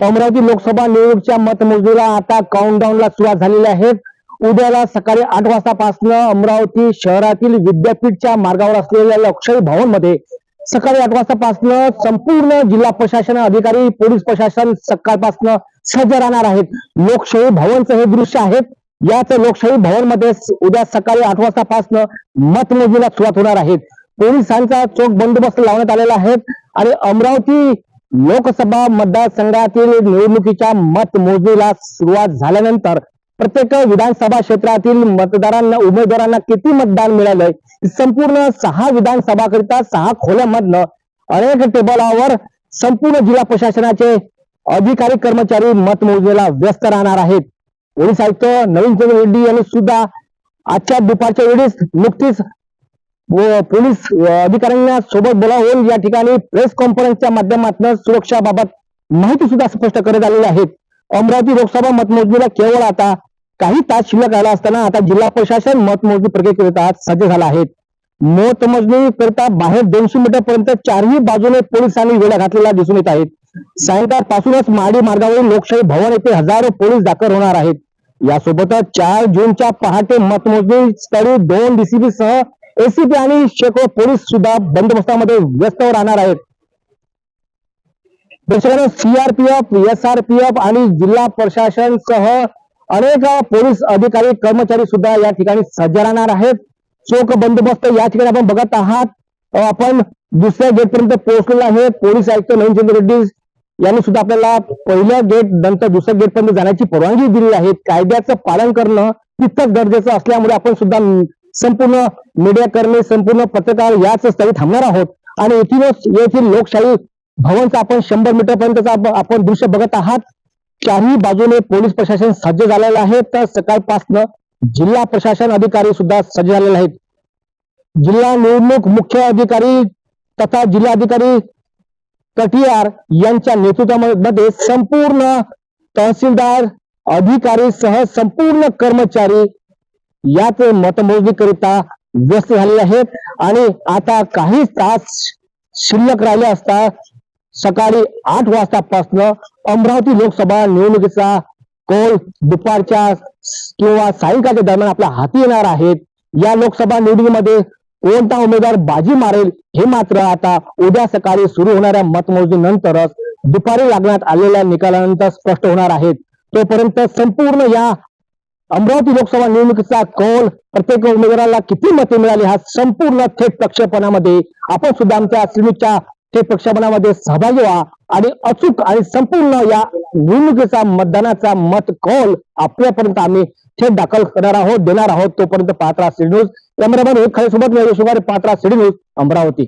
अमरावती लोकसभा निवडणुकीच्या मतमोजणीला आता काउंटडाऊनला सुरुवात झालेली आहे. उद्याला सकाळी 8 वाजतापासून अमरावती शहरातील विद्यापीठच्या मार्गावर असलेल्या लोकशाही भवन मध्ये सकाळी 8 वाजतापासून संपूर्ण जिल्हा प्रशासन अधिकारी पोलीस प्रशासन सकाळपासून सज्ज राहणार आहेत. लोकशाही भवनचं हे दृश्य आहे. याच लोकशाही भवन मध्ये उद्या सकाळी 8 वाजतापासून मतमोजणीला सुरुवात होणार आहे. पोलिसांचा चोख बंदोबस्त लावण्यात आलेला आहे आणि अमरावती लोकसभा मतदारसंघातील निवडणुकीच्या मतमोजणीला सुरुवात झाल्यानंतर प्रत्येक विधानसभा क्षेत्रातील मतदारांना उमेदवारांना किती मतदान मिळालंय संपूर्ण 6 विधानसभाकरिता 6 खोल्यामधनं अनेक टेबलावर संपूर्ण जिल्हा प्रशासनाचे अधिकारी कर्मचारी मतमोजणीला व्यस्त राहणार आहेत. पोलीस आयुक्त नवीनचंद्र रेड्डी यांनी सुद्धा आजच्या दुपारच्या वेळेस नुकतीच पोलीस अधिकाऱ्यांना सोबत बोलावून या ठिकाणी प्रेस कॉन्फरन्सच्या माध्यमातून सुरक्षाबाबत माहिती सुद्धा स्पष्ट करत आलेली आहे. अमरावती लोकसभा मतमोजणीला केवळ आता काही तास शिल्लक राहिला असताना आता जिल्हा प्रशासन मतमोजणी प्रक्रियेकरिता सज्ज झाला आहे. मतमोजणी करता बाहेर 200 मीटर पर्यंत चारही बाजूने पोलिसांनी वेढा घातलेला दिसून येत आहेत. सायंकाळपासूनच महाडी मार्गावरील लोकशाही भवन येथे हजारो पोलीस दाखल होणार आहेत. यासोबतच 4 जूनच्या पहाटे मतमोजणी स्थळी 2 DCP सह एसीपी आणि शेकडो पोलीस सुद्धा बंदोबस्तामध्ये व्यस्त राहणार आहेत. CRPF, SRPF आणि जिल्हा प्रशासन सह अनेक पोलीस अधिकारी कर्मचारी सुद्धा या ठिकाणी सज्ज राहणार आहेत. चोख बंदोबस्त या ठिकाणी आपण बघत आहात. आपण दुसऱ्या गेट पर्यंत पोहोचलेला आहे. पोलीस आयुक्त नवीनचंद्र रेड्डी यांनी सुद्धा आपल्याला पहिल्या गेट नंतर दुसऱ्या गेट पर्यंत जाण्याची परवानगी दिली आहे. कायद्याचं पालन करणं तितकं गरजेचं असल्यामुळे आपण सुद्धा संपूर्ण मीडिया कर्मी संपूर्ण पत्रकार याच स्थळी थांबणार आहोत आणि येथील लोकशाही भवनचा आपण 100 मीटर पर्यंतचा आपण दृश्य बघत आहात. चारही बाजूने पोलीस प्रशासन सज्ज झालेलं आहे. तर सकाळपासून जिल्हा प्रशासन अधिकारी सुद्धा सज्ज झालेले आहेत. जिल्हा निवडणूक मुख्य अधिकारी तथा जिल्हाधिकारी कटियार यांच्या नेतृत्वामध्ये संपूर्ण तहसीलदार अधिकारी सह संपूर्ण कर्मचारी याच मतमोजणीकरिता व्यस्त झालेले आहेत आणि आता काही तास शिल्लक राहिले असता सकाळी 8 वाजतापासून अमरावती लोकसभा निवडणुकीचा कौल दुपारच्या किंवा सायंकाळच्या दरम्यान आपल्या हाती येणार आहेत. या लोकसभा निवडणुकीमध्ये कोणता उमेदवार बाजी मारेल हे मात्र आता उद्या सकाळी सुरू होणाऱ्या मतमोजणीनंतरच दुपारी लागण्यात आलेल्या निकालानंतर स्पष्ट होणार आहेत. तोपर्यंत संपूर्ण या अमरावती लोकसभा निवडणुकीचा कौल प्रत्येक उमेदवाराला किती मते मिळाली हा संपूर्ण थेट प्रक्षेपणामध्ये आपण सुद्धा आमच्या सिनेच्या थेट प्रक्षेपणामध्ये सहभागी व्हा आणि अचूक आणि संपूर्ण या निवडणुकीचा मतदानाचा मत कौल आपल्यापर्यंत आम्ही थेट दाखल करणार आहोत देणार आहोत. तोपर्यंत पाहत राहा सिडी न्यूज. कॅमेरामॅन एक खरे सोबत पाहत राहा सिडी न्यूज अमरावती.